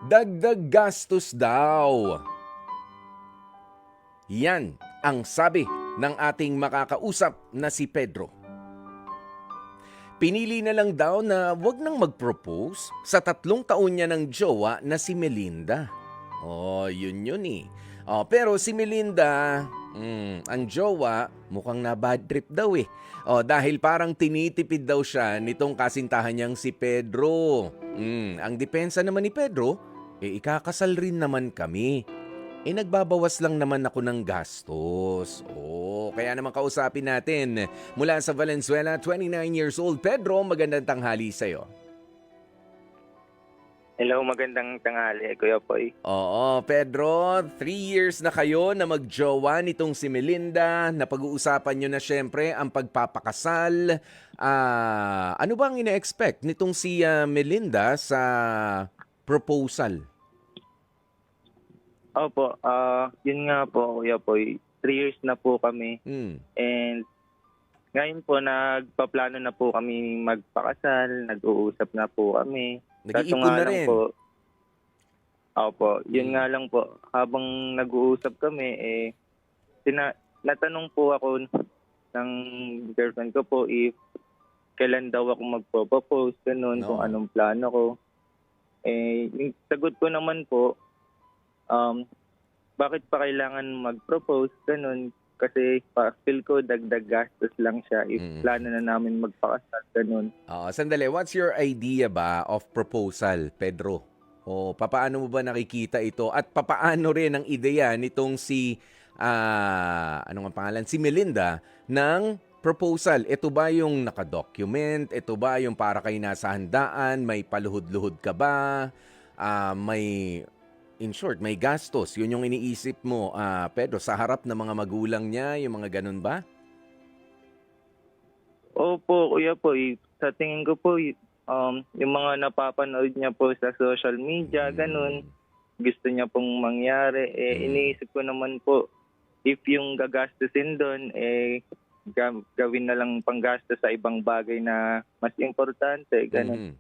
Dagdag gastos daw. Yan ang sabi ng ating makakausap na si Pedro. Pinili na lang daw na wag nang mag-propose sa 3 taon niya ng jowa na si Melinda. Oh, yun eh. Oh, pero si Melinda, ang jowa, mukhang na bad trip daw eh. Oh, dahil parang tinitipid daw siya nitong kasintahan niyang si Pedro. Ang depensa naman ni Pedro, ikakasal rin naman kami. Nagbabawas lang naman ako ng gastos. Oh, kaya naman kausapin natin. Mula sa Valenzuela, 29 years old. Pedro, magandang tanghali sa'yo. Hello, magandang tanghali, Kuya Poy. Oo, Pedro, 3 years na kayo na magjowa nitong si Melinda. Napag-uusapan nyo na syempre ang pagpapakasal. Ano ba ang ina-expect nitong si Melinda sa proposal? Opo, yun nga po, Kuya Poy. 3 years na po kami. Hmm. And ngayon po, nagpaplano na po kami magpakasal. Nag-uusap na po kami. Kaso Nag-iipon nga na lang rin. po, opo, yun nga lang po. Habang nag-uusap kami, natanong po ako ng girlfriend ko po if kailan daw ako magpo-propose, ganun, No. kung anong plano ko. Yung sagot ko naman po, bakit pa kailangan mag-propose, ganun. Kasi feel ko dagdag gastos lang siya if plano na namin magpakasal, ganun. Sandali, what's your idea ba of proposal, Pedro? O papaano mo ba nakikita ito? At papaano rin ang ideya nitong si, ano nga pangalan? Si Melinda ng proposal. Ito ba yung nakadocument? Ito ba yung para kayo nasa handaan? May paluhod-luhod ka ba? In short, may gastos. Yun yung iniisip mo, Pedro, sa harap ng mga magulang niya, yung mga ganun ba? Opo, Kuya po, sa tingin ko po, yung mga napapanood niya po sa social media, ganun, gusto niya pong mangyari. Iniisip ko naman po, if yung gagastusin doon, gawin na lang panggastos sa ibang bagay na mas importante, ganun.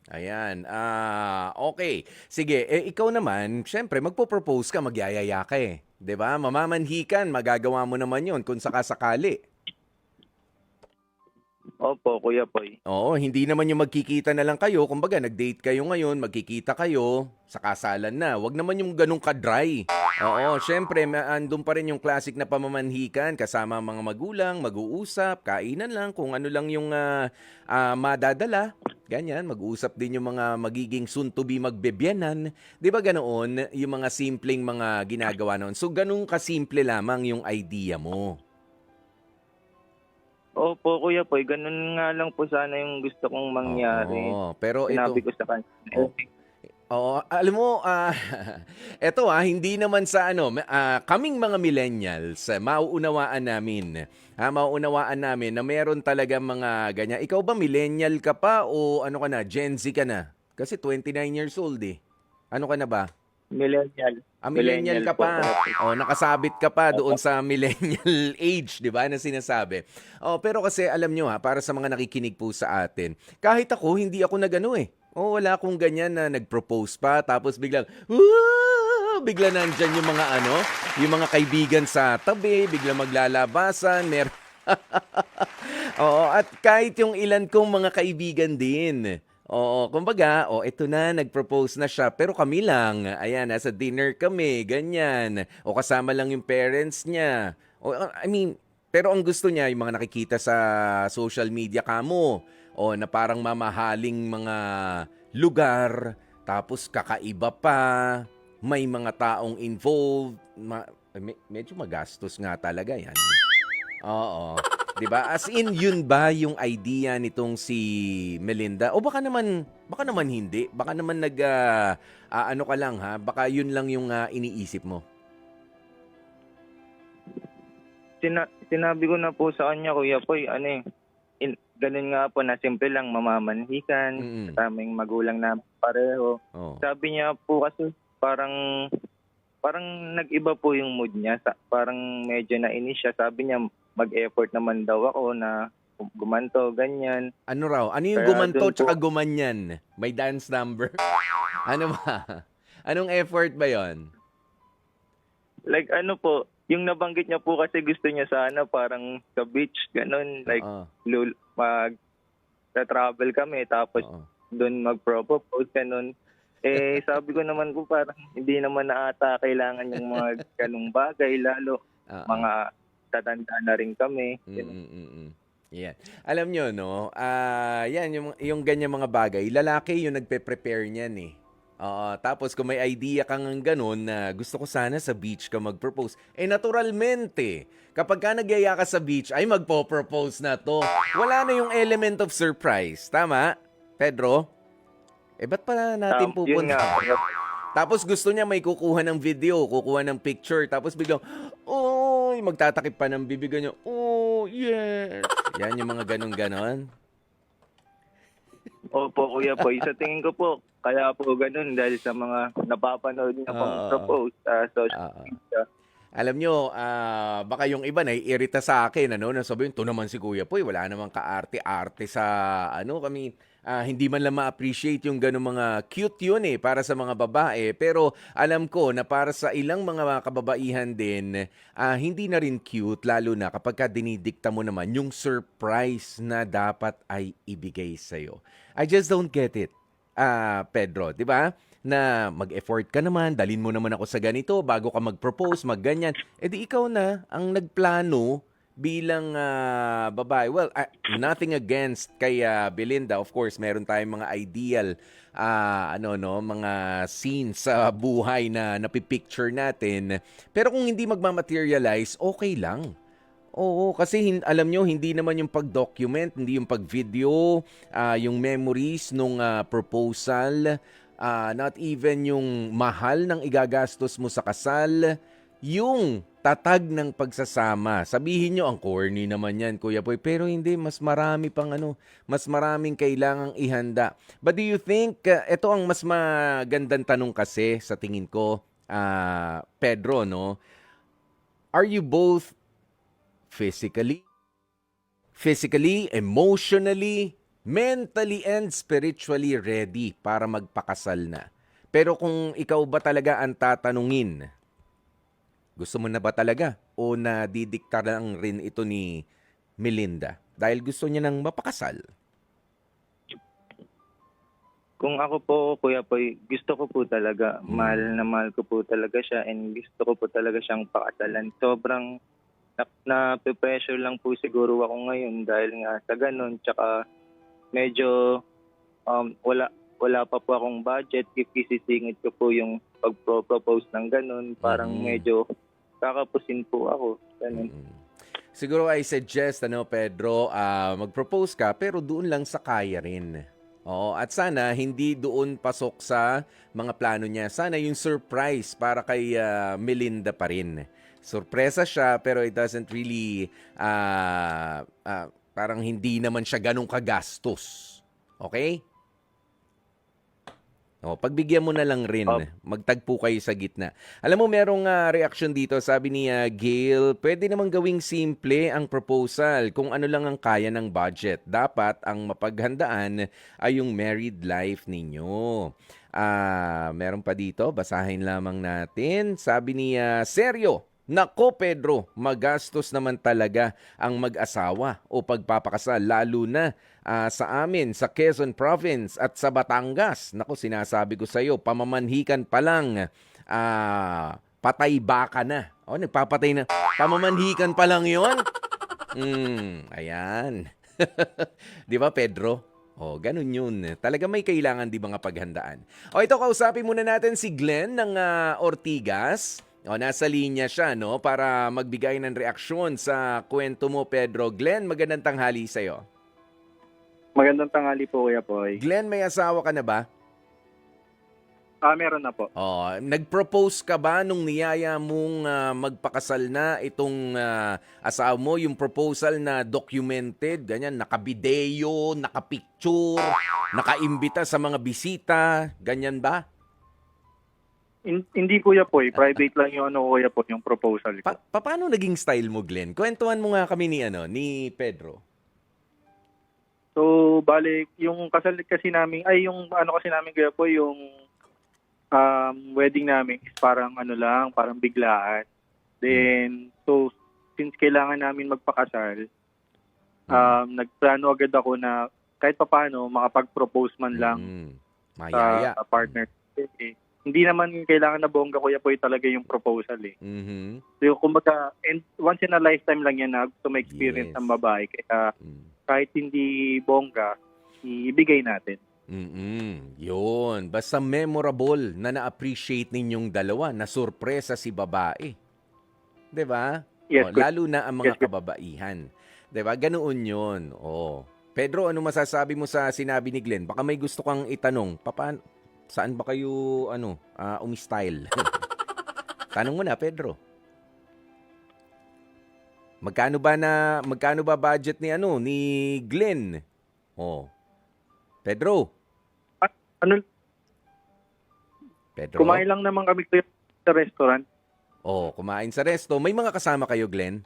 Ayan. Okay. Sige, ikaw naman, syempre, magpo-propose ka, magyayaya ka eh. 'Di ba? Mamamanhikan, magagawa mo naman yon kung sakasakali. Opo, Kuya Poy. Oo, hindi naman yung magkikita na lang kayo. Kumbaga, nag-date kayo ngayon, magkikita kayo, sa kasalan na. Huwag naman yung ganun ka-dry. Oo, syempre, andun pa rin yung classic na pamamanhikan, kasama ang mga magulang, mag-uusap, kainan lang, kung ano lang yung madadala. Ganyan, mag-uusap din yung mga magiging soon-to-be magbebiyanan. Di ba ganoon, yung mga simpleng mga ginagawa noon? So, ganun kasimple lamang yung idea mo. Opo, Kuya Poy, ganun nga lang po sana yung gusto kong mangyari. Oo, pero Sinabi ito... ko sa kanya. Oo, alam mo, eto hindi naman sa kaming mga millennials, mauunawaan namin. Mauunawaan namin na meron talaga mga ganyan. Ikaw ba millennial ka pa o ano ka na, Gen Z ka na? Kasi 29 years old eh. Ano ka na ba? Millennial. Millennial ka Po. pa. Nakasabit ka pa doon sa millennial age, 'di ba? Na sinasabi. Pero kasi alam nyo para sa mga nakikinig po sa atin, kahit ako hindi ako nagano eh. Wala akong ganyan na nag-propose pa tapos biglang bigla nandyan yung mga kaibigan sa tabi, bigla maglalabasan, Oo, at kahit yung ilan kong mga kaibigan din. Oo, kumbaga, ito na, nag-propose na siya. Pero kami lang, ayan, nasa dinner kami, ganyan. O kasama lang yung parents niya. Pero ang gusto niya, yung mga nakikita sa social media kamo. Na parang mamahaling mga lugar. Tapos kakaiba pa. May mga taong involved. Medyo magastos nga talaga yan. Oo. 'Di ba? As in yun ba yung idea nitong si Melinda? O baka naman hindi. Baka naman ano ka lang baka yun lang yung iniisip mo. Sinabi ko na po sa kanya, Kuya Poy, ganun nga po na simple lang, mamamanhikan, kasama yung magulang na pareho. Oh. Sabi niya po kasi parang nag-iba po yung mood niya. Parang medyo nainis siya. Sabi niya mag-effort naman daw ako na gumanto, ganyan. Ano raw? Ano yung Kaya gumanto dun po, tsaka gumanyan? May dance number? Ano ba? Anong effort ba yon? like ano po, yung nabanggit niya po kasi gusto niya sana parang sa beach, ganun. Like, Oo. mag-travel kami, tapos Oo. doon mag-propose, ganun. Eh, sabi ko naman po parang hindi naman na ata kailangan yung mga ganung bagay, lalo Oo. mga tatanda na rin kami. Mm. Yan. Alam nyo, no? Yan, yung ganyan mga bagay, lalaki yung nagpe-prepare niyan eh. Oo, tapos kung may idea kang ganun na gusto ko sana sa beach ka mag-propose, eh naturalmente, kapag ka nagyaya ka sa beach, ay magpo-propose na to. Wala na yung element of surprise. Tama, Pedro? Eh, ba't pa natin Yun pupunta? nga, Tapos gusto niya may kukuha ng video, kukuha ng picture, tapos biglang, oy, magtatakip pa ng bibig niya. Oh, yes. Yan yung mga ganon-ganon. opo kuya po, sa tingin ko po, kaya po ganun dahil sa mga napapanood niya pong Oo. propose sa social Oo. media. Alam nyo, baka yung iba naiirita sa akin, ano, na sabihin, to naman si Kuya Poy, wala namang kaarte-arte sa, ano, kami, hindi man lang ma-appreciate yung ganung mga cute yun eh, para sa mga babae. Pero alam ko na para sa ilang mga kababaihan din, hindi na rin cute, lalo na kapag ka dinidikta mo naman yung surprise na dapat ay ibigay sa'yo. I just don't get it, Pedro, di ba? Na mag-effort ka naman, dalin mo naman ako sa ganito bago ka mag-propose, magganyan. Eh di ikaw na ang nagplano bilang babae. Well, nothing against kay Belinda. Of course, meron tayong mga ideal mga scenes sa buhay na napipicture natin. Pero kung hindi magmamaterialize, okay lang. Oo, kasi alam nyo, hindi naman yung pag-document, hindi yung pag-video, yung memories nung proposal, not even yung mahal ng igagastos mo sa kasal, yung tatag ng pagsasama. Sabihin nyo, ang corny naman yan, Kuya Boy, pero hindi, mas marami pang mas maraming kailangang ihanda. But do you think, ito ang mas magandang tanong kasi sa tingin ko, Pedro, no? Are you both physically, emotionally, mentally, and spiritually ready para magpakasal na? Pero kung ikaw ba talaga ang tatanungin, gusto mo na ba talaga? O nadidikta lang rin ito ni Melinda? Dahil gusto niya nang mapakasal. Kung ako po, kuya po, gusto ko po talaga, mahal na mahal ko po talaga siya and gusto ko po talaga siyang pakasalan. Sobrang na-pressure lang po siguro ako ngayon dahil nga sa ganun. Tsaka medyo wala pa po akong budget. If isisingit ko po yung pag-propose ng ganun, parang medyo kakapusin po ako. Ganun. Siguro I suggest, Pedro, mag-propose ka pero doon lang sa kaya rin. Oo, at sana hindi doon pasok sa mga plano niya. Sana yung surprise para kay Melinda pa rin. Sorpresa siya pero it doesn't really, parang hindi naman siya ganun kagastos. Okay? O, pagbigyan mo na lang rin. Magtagpo kayo sa gitna. Alam mo, merong reaction dito. Sabi ni Gail, pwede namang gawing simple ang proposal kung ano lang ang kaya ng budget. Dapat ang mapaghandaan ay yung married life ninyo. Meron pa dito, basahin lamang natin. Sabi ni Seryo, nako Pedro, magastos naman talaga ang mag-asawa o pagpapakasal, lalo na sa amin, sa Quezon Province at sa Batangas. Nako, sinasabi ko sa iyo, pamamanhikan pa lang, patay baka na. O, nagpapatay na. Pamamanhikan pa lang yon. Ayan. Di ba, Pedro? O, ganun yun. Talaga may kailangan di ba nga paghandaan. O, ito, kausapin muna natin si Glenn ng Ortigas. O, nasa linya siya, no? Para magbigay ng reaksyon sa kwento mo, Pedro. Glenn, magandang tanghali sa'yo. Magandang tanghali po, Kuya Poy. Glenn, may asawa ka na ba? Meron na po. Oh, nag-propose ka ba nung niyaya mong magpakasal na itong asawa mo, yung proposal na documented, ganyan, naka-video, naka-picture, naka-imbita sa mga bisita, ganyan ba? Hindi, Kuya Poy. Private lang yung Kuya Poy, yung proposal ko. Paano naging style mo, Glenn? Kwentuhan mo nga kami ni Pedro. So, balik, yung kasal kasi namin, ay yung ano kasi namin kuya po, yung wedding namin is parang ano lang, parang biglaan. Then, so, since kailangan namin magpakasal, nagplano agad ako na kahit papaano makapag-propose man lang Mm. sa Mayaya. partner. Eh, hindi naman kailangan na bongga kuya po talaga yung proposal eh. Mhm. So, kumbaga, and once in a lifetime lang yan na gusto ma-experience Yes. ng babae. Kaya Mm. kahit hindi bongga, ibigay natin. Yun. Basta memorable na na-appreciate ninyong dalawa, na sorpresa si babae. 'Di ba? Yes, kuya. Lalo na ang mga Yes, kuya. kababaihan. 'Di ba? Ganoon 'yun. Pedro, ano masasabi mo sa sinabi ni Glenn? Baka may gusto kang itanong. Saan ba kayo umistyle? Tanong mo na, Pedro. Magkano ba budget ni Glenn? Pedro. Ano, Pedro. kumain lang naman kami kuya sa restaurant. Kumain sa resto. May mga kasama kayo, Glenn?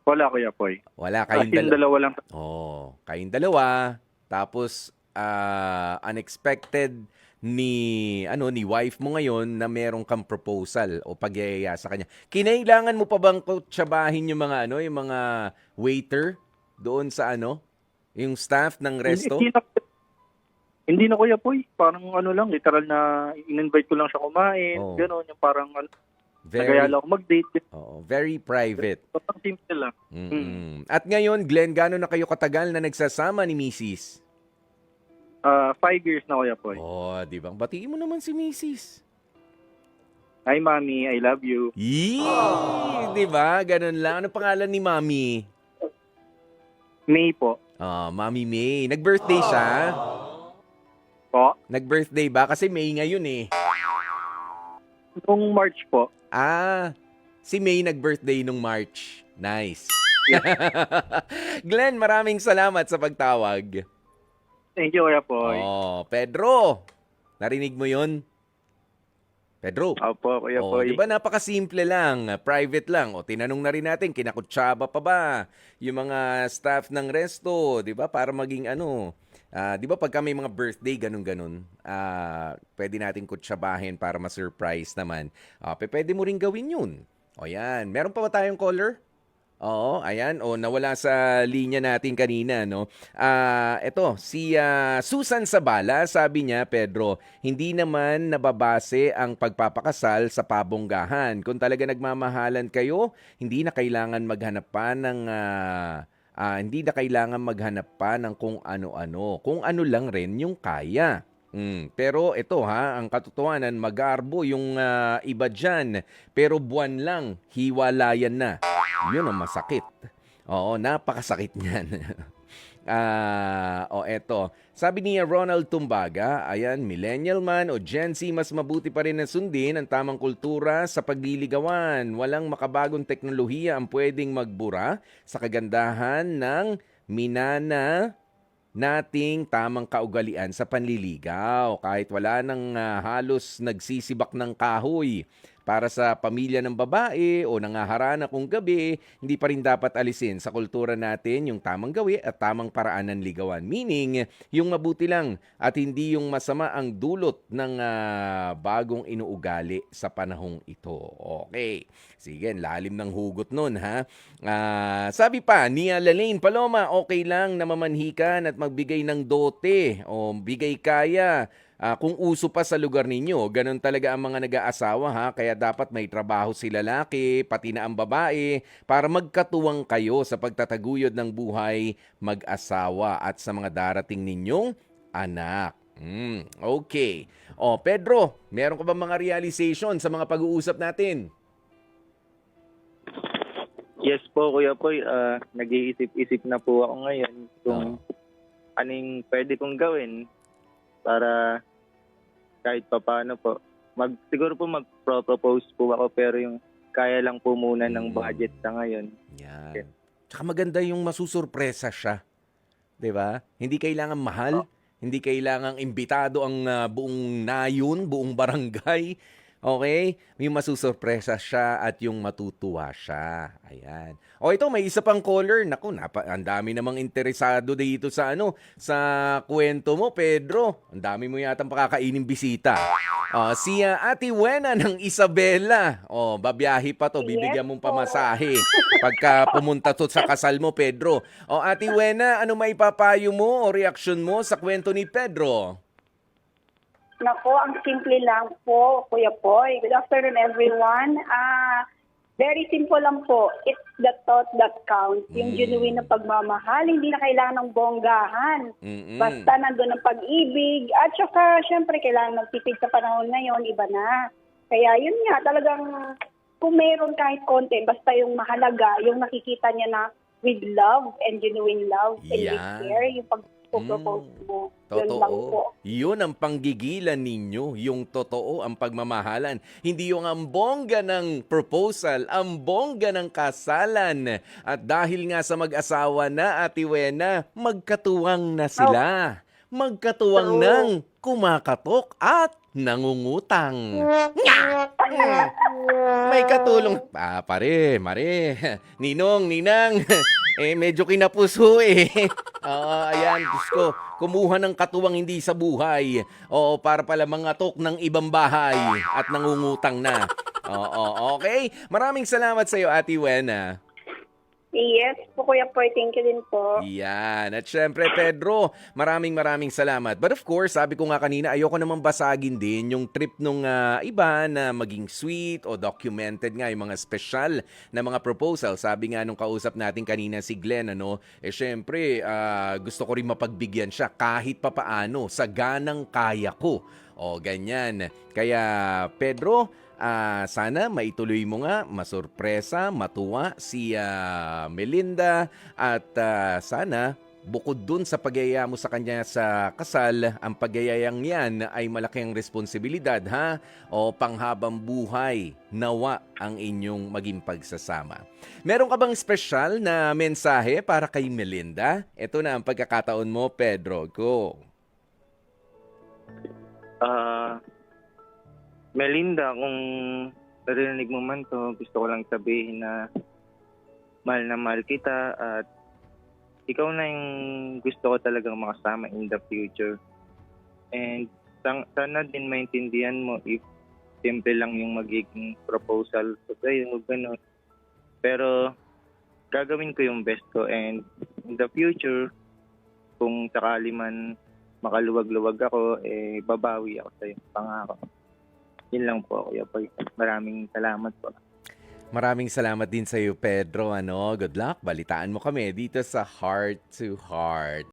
Wala kuya Poy. Wala, As kayong in, dalawa lang. kayong dalawa. Tapos unexpected ni wife mo ngayon na merong kang proposal o pagyayaya sa kanya. Kinailangan mo pa bang tsabahin yung mga waiter doon sa yung staff ng resto? Hindi na kuya Poy. Parang ano lang, literal na in-invite ko lang siya kumain. Oo. Gano'n, yung parang Very, nagayala ako mag-date. very private. Parang simple lang. At ngayon, Glenn, gaano na kayo katagal na nagsasama ni Mrs.? 5 years na kuya Poy. Di ba? Batiin mo naman si Mrs. Hi mami, I love you. Di ba? Ganun lang. Ano pangalan ni Mami? May po. Mami May. Nag-birthday siya? Po. Nag-birthday ba? Kasi May ngayon eh. Nung March po. Si May nag-birthday nung March. Nice. Glenn, maraming salamat sa pagtawag. Thank you kuya Poy. Pedro. Narinig mo yun? Pedro. Opo, Kuya Poy. Di ba napakasimple lang, private lang. Tinanong na rin natin, kinakutsaba pa ba yung mga staff ng resto, di ba? Para maging di ba pagka may mga birthday, ganun-ganun, pwede natin kutsabahin para ma-surprise naman. Pwede mo rin gawin yun. Yan. Meron pa ba tayong caller? Oo, ayan. Nawala sa linya natin kanina, no? Ito, si Susan Sabala, sabi niya, Pedro, hindi naman nababase ang pagpapakasal sa pabonggahan. Kung talaga nagmamahalan kayo, hindi na kailangan maghanap pa ng kung ano-ano. Kung ano lang rin yung kaya. Pero ito ang katotohanan, mag-aarbo yung iba dyan. Pero buwan lang, hiwalayan na. Yun ang masakit. Napakasakit niyan. Eto. Sabi niya Ronald Tumbaga, ayan, millennial man o Gen Z, mas mabuti pa rin na sundin ang tamang kultura sa pagliligawan. Walang makabagong teknolohiya ang pwedeng magbura sa kagandahan ng minana nating tamang kaugalian sa panliligaw. Kahit wala nang halos nagsisibak ng kahoy para sa pamilya ng babae o nangaharana kung gabi, hindi pa rin dapat alisin sa kultura natin yung tamang gawi at tamang paraan ng ligawan. Meaning, yung mabuti lang at hindi yung masama ang dulot ng bagong inuugali sa panahong ito. Okay. Sige, lalim ng hugot nun ha. Sabi pa, Nia Lalaine Paloma, okay lang na mamanhikan at magbigay ng dote o bigay kaya. Kung uso pa sa lugar ninyo, ganun talaga ang mga nag-aasawa ha, kaya dapat may trabaho si lalaki, pati na ang babae, para magkatuwang kayo sa pagtataguyod ng buhay mag-asawa at sa mga darating ninyong anak. Okay. Pedro, meron ka ba mga realization sa mga pag-uusap natin? Yes po, Kuya Poy. Nag-iisip-isip na po ako ngayon kung anong pwede kong gawin para kahit papaano po. Siguro po mag-propose po ako pero yung kaya lang po muna ng budget sa ngayon. Yan. Tsaka maganda yung masusurpresa siya. 'Di ba? Hindi kailangan mahal, hindi kailangang imbitado ang buong nayon, buong barangay. Okay? Yung masusurpresa siya at yung matutuwa siya. Ayan. O ito, may isa pang caller. Naku, ang dami namang interesado dito sa sa kwento mo, Pedro. Ang dami mo yatang pakakaining bisita. Si Ate Wena ng Isabela. Babiyahe pa to, bibigyan Yes mong po. pamasahe pagka pumunta to sa kasal mo, Pedro. Ate Wena, ano maipapayo mo o reaksyon mo sa kwento ni Pedro? Nako, ang simple lang po, Kuya Poy. Good afternoon, everyone. Very simple lang po. It's the thought that counts. Yung genuine na pagmamahal, hindi na kailangan ng bonggahan. Basta nandun ang pag-ibig. At saka, syempre, kailangan magtipid sa panahon ngayon, iba na. Kaya yun nga, talagang kung meron kahit konti, basta yung mahalaga, yung nakikita niya na with love and genuine love and with Yan. care, yung pag-propose mo. Yun lang po. Yun ang panggigilan ninyo, yung totoo ang pagmamahalan. Hindi yung ang bongga ng proposal, ang bongga ng kasalan. At dahil nga sa mag-asawa na, Ate Wena, magkatuwang na sila. Magkatuwang True. nang kumakatok at nangungutang. Nga! May katulong. Pare, mare. Ninong, ninang. Medyo kinapuso eh. Ayan, Diyos ko. Kumuha ng katuwang hindi sa buhay. Para pala mangatok ng ibang bahay at nangungutang na. Okay. Maraming salamat sa iyo, Ate Wena. Yes po, Kuya Poy. Thank you din po. Yan. At syempre, Pedro, maraming salamat. But of course, sabi ko nga kanina, ayoko naman basagin din yung trip nung iba na maging sweet o documented nga yung mga special na mga proposal. Sabi nga nung kausap natin kanina si Glenn, syempre, gusto ko rin mapagbigyan siya kahit papaano sa ganang kaya ko. Ganyan. Kaya, Pedro, sana maituloy mo nga, masurpresa, matuwa si Melinda at sana bukod dun sa pagyaya mo sa kanya sa kasal, ang pagyayang yan ay malaking responsibilidad panghabang buhay nawa ang inyong maging pagsasama. Meron ka bang special na mensahe para kay Melinda? Ito na ang pagkakataon mo, Pedro. Go. Melinda, kung narinig mo man to, gusto ko lang sabihin na mahal kita at ikaw na yung gusto ko talagang makasama in the future. And sana din maintindihan mo if simple lang yung magiging proposal ko sa'yo, gano'n. Pero gagawin ko yung best ko and in the future, kung sakali man makaluwag-luwag ako, babawi ako sa'yo, pangako. Yun lang po, Kuya Poy. Maraming salamat po. Maraming salamat din sa iyo, Pedro. Good luck. Balitaan mo kami dito sa Heart to Heart.